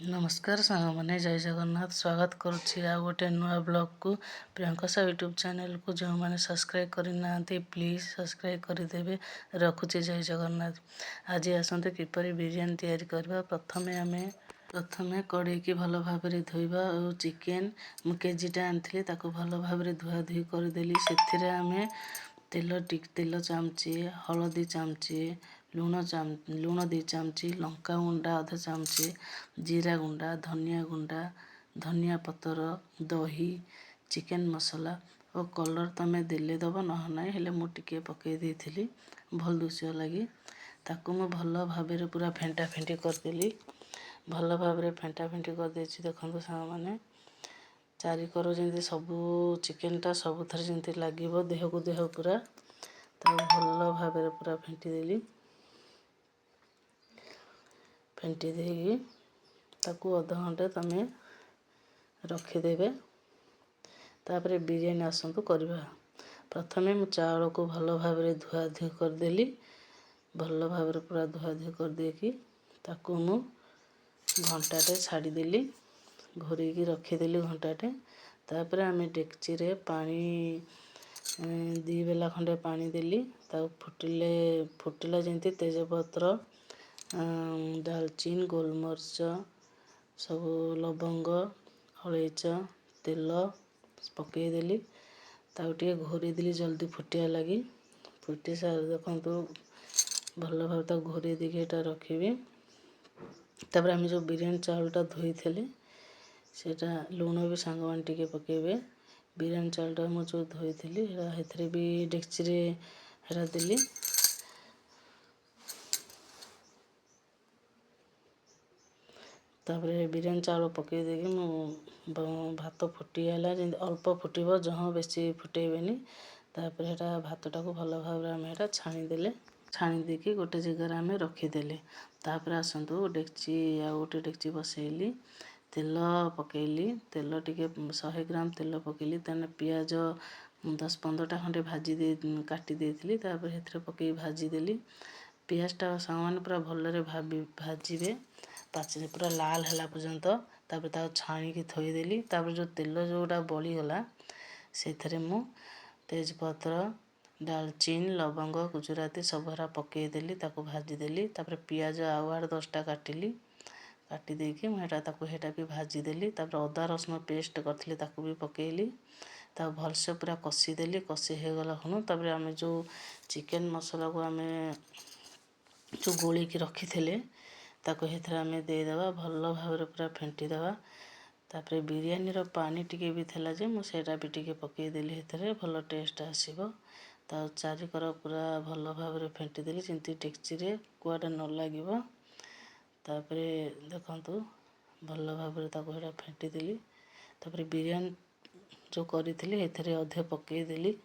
नमस्कार साଙ୍ଗमाने जय जगन्नाथ स्वागत करुच्ची आ गोटे नुआ ब्लॉग को प्रियंका यूट्यूब चैनल को जो मैंने सब्सक्राइब करना प्लीज सब्सक्राइब करदेवे रखुचे जय जगन्नाथ। आज आसते किपरि बिरियानी तैयारी करबा। प्रथमे कड़े की भल भाव धोइबा और चिकेन मु केजीटा आनी ताको भल भाव धुआ धुई करदेली। से आमे तेल चामचे हलदी चामचे लुण 2 चामची लंका गुंडा अधा चामचे जीरा गुंडा धनिया पतर दही चिकेन मसला और कलर तमे देले दब ना हेले मु टिके पकई देइथिली भल दुसिया लगी। ताकू मु भल भाव पूरा फेंटा फेंटी करदेली। भल भाव फेंटा फेंटी कर देछि। देखंतु साग माने चारिकर जमी सबू चिकेनटा सबुथरे जमी लगे देह को देह पूरा भल भाव पूरा फेंटी देली। फेंटी देगी ताकू अध घंटे तमें रखिदेवे। तापर बिरियानी आसतु करवा। प्रथमे मु चाउल को भल भाव धुआ धुई करदेली। भल भाव पूरा धुआ धुई कर देकी ताकू मु घंटाटे छाड़ीदेली घोरेकी रखीदेली घंटाटे। तापर आमे डेक्ची रे पानी 2 बेला खंडे पानी देली। फुटिला जमी तेजपत्र दालचीन गोलमर्च सब लवंग अलैच तेल पकईदेली। ताकू घोरेदेली जल्दी फुटिया लगी। फुटी सारे देखु भल भाव घोरे देके एटा रखी। तापर आम जो बिरियानी चाउलटा धोई थे सेटा लुण भी सांग मान टिके पकेबे। बिरियानी चाउलटा मु जो धोई थी हेथरे भी डेक्ची रे हेरा देली। तापर बिरियानी चाउल पकई देगी मु भात फुटीगला जमी अल्प फुटब जहाँ बेसी फुटेबेनी। तापर हेटा भातटा को भल भाव आम हेटा छाणीदेले। छाणी देकी गोटे जगार आम रखीदेले। तापर आसतु डेक्ची आ गोटे डेक्ची बसैली तेल पकईली। तेल टिके 100 ग्राम तेल पकईली। तेने पियाज 10-15टा खंडे भाजी दे काटी देइथिली। तापर हेथरे पकई भाजीदेली। पियाजटा सामान पूरा भलरे भाजीबे पाचे पूरा लाल हला पर्यंत। तापर ता छाणीकी थोईदेली। तापर जो तेल जोटा बलीगला से मु तेजपत्र दालचीन लवंग गुजराती सब हरा पकईदेली ताको भाजीदेली। तापर पियाज आउ 8-10टा काटिली। काटी देकी मुझे ताको हेटा भी भाजीदेली। तापर अदा रसुण पेस्ट करथिली ताको भी पकईली। ता भलसे पूरा कषीदेली। कषी होगला खुणु तापर आम जो चिकेन मसला को आम जो गोली की रखी थे ताको हेथरे आम देदेबा भल भाव पूरा फेंटी देबा। तापर बिरियानी रो पानी टिके भी थेला जे मु सेटा भी टिके पकईदेली हेथरे भल टेस्ट आसीबो। ता चारिकर पूरा भल भाव फेंटी देली जमी डेक्ची रे कुआडे न लागिबो। तापर देखंतु भल भाव हेटा फेंटी देली। तापर बिरियानी जो करी हेथरे अधे पकईदेली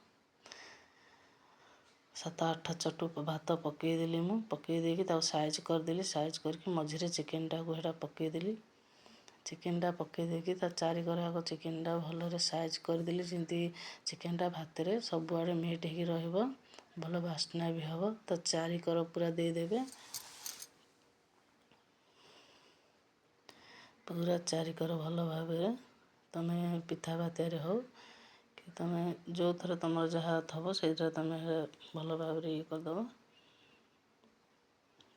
7-8 चटू भात पकईदेली। मु पकई देकी ताको साइज करदेली। साइज करके मझिरे चिकेनटा को हेटा पकईदेली। चिकेनटा पकई देकी ता चारिकर आग चिकेनटा भलरे साइज करदेली जमी चिकेनटा भातरे सबुआड़े मेट होगी रहिबो भल बास्ना भी हम। तो चारिकर पूरा देदेबे पूरा चारिकर भल भाव तमे पिठा भातियारे हो कि तमे जो थर तुम जहाँ थब से तुम भल भाव ये करदब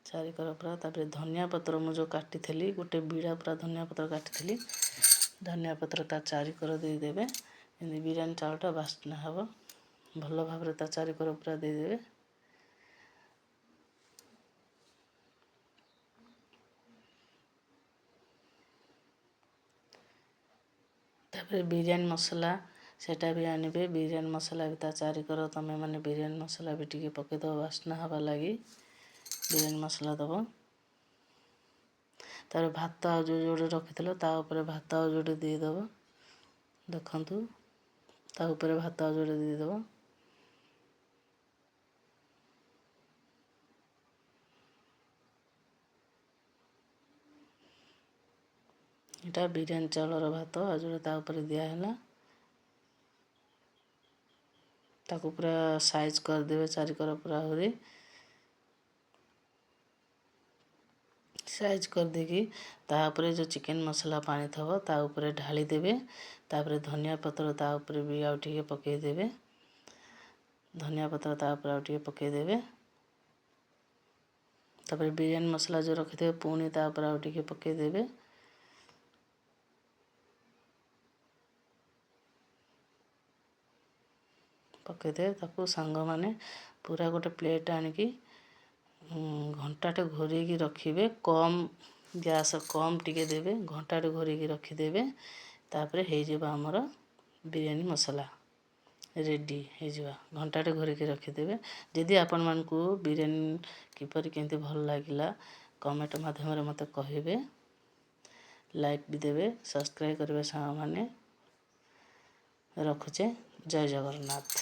चारिकर पूरा। तापर धनिया पत्र मु जो काटी थी गोटे बीड़ा पूरा धनिया पत्र काटी थी धनिया पत्र ता चारिकर देदेबे जमी बिरियानी चाउलटा बास्ना हम। भल भाव ता चारिकर पूरा देदेबे। तापर बिरियानी मसला सेटा भी आनिबे। बिरियानी मसला भी ता चारिकर तमे माने बिरियानी मसला भी टिके पकईदब बास्ना हवा लगी बिरियानी मसला दब। तार भात आ जो जोड़े रखी ता ऊपर भात आ जोड़े देदब। देखंतु ता ऊपर भात आ जोड़े देदब। एटा बिरियानी चाउलर भात आ जोड़े ता ऊपर दियाला। ताको पूरा साइज करदेवे चारिकर पूरा हो ସାଇଜ୍ କରିଦେଇକି ତା ଉପରେ ଯେଉଁ ଚିକେନ୍ ମସଲା ପାଣି ଥିବ ତା ଉପରେ ଢାଳି ଦେବେ। ତାପରେ ଧନିଆ ପତ୍ର ତା ଉପରେ ବି ଆଉ ଟିକେ ପକାଇଦେବେ। ଧନିଆ ପତ୍ର ତା ଉପରେ ଆଉ ଟିକେ ପକାଇଦେବେ। ତାପରେ ବିରିୟାନୀ ମସଲା ଯେଉଁ ରଖିଥିବେ ପୁଣି ତା ଉପରେ ଆଉ ଟିକେ ପକାଇଦେବେ। ପକାଇଦେବେ ତାକୁ ସାଙ୍ଗମାନେ ପୁରା ଗୋଟେ ପ୍ଲେଟ୍ ଆଣିକି ଘଣ୍ଟାଟେ ଘୋରେଇକି ରଖିବେ। କମ୍ ଗ୍ୟାସ୍ କମ୍ ଟିକେ ଦେବେ। ଘଣ୍ଟାଟେ ଘୋରେଇକି ରଖିଦେବେ। ତାପରେ ହେଇଯିବ ଆମର ବିରିୟାନୀ ମସଲା ରେଡ଼ି ହେଇଯିବ। ଘଣ୍ଟାଟେ ଘୋରେଇକି ରଖିଦେବେ। ଯଦି ଆପଣମାନଙ୍କୁ ବିରିୟାନୀ କିପରି କେମିତି ଭଲ ଲାଗିଲା କମେଣ୍ଟ ମାଧ୍ୟମରେ ମୋତେ କହିବେ। ଲାଇକ୍ ବି ଦେବେ। ସବସ୍କ୍ରାଇବ୍ କରିବେ ସାଙ୍ଗମାନେ। ରଖୁଛେ। ଜୟ ଜଗନ୍ନାଥ।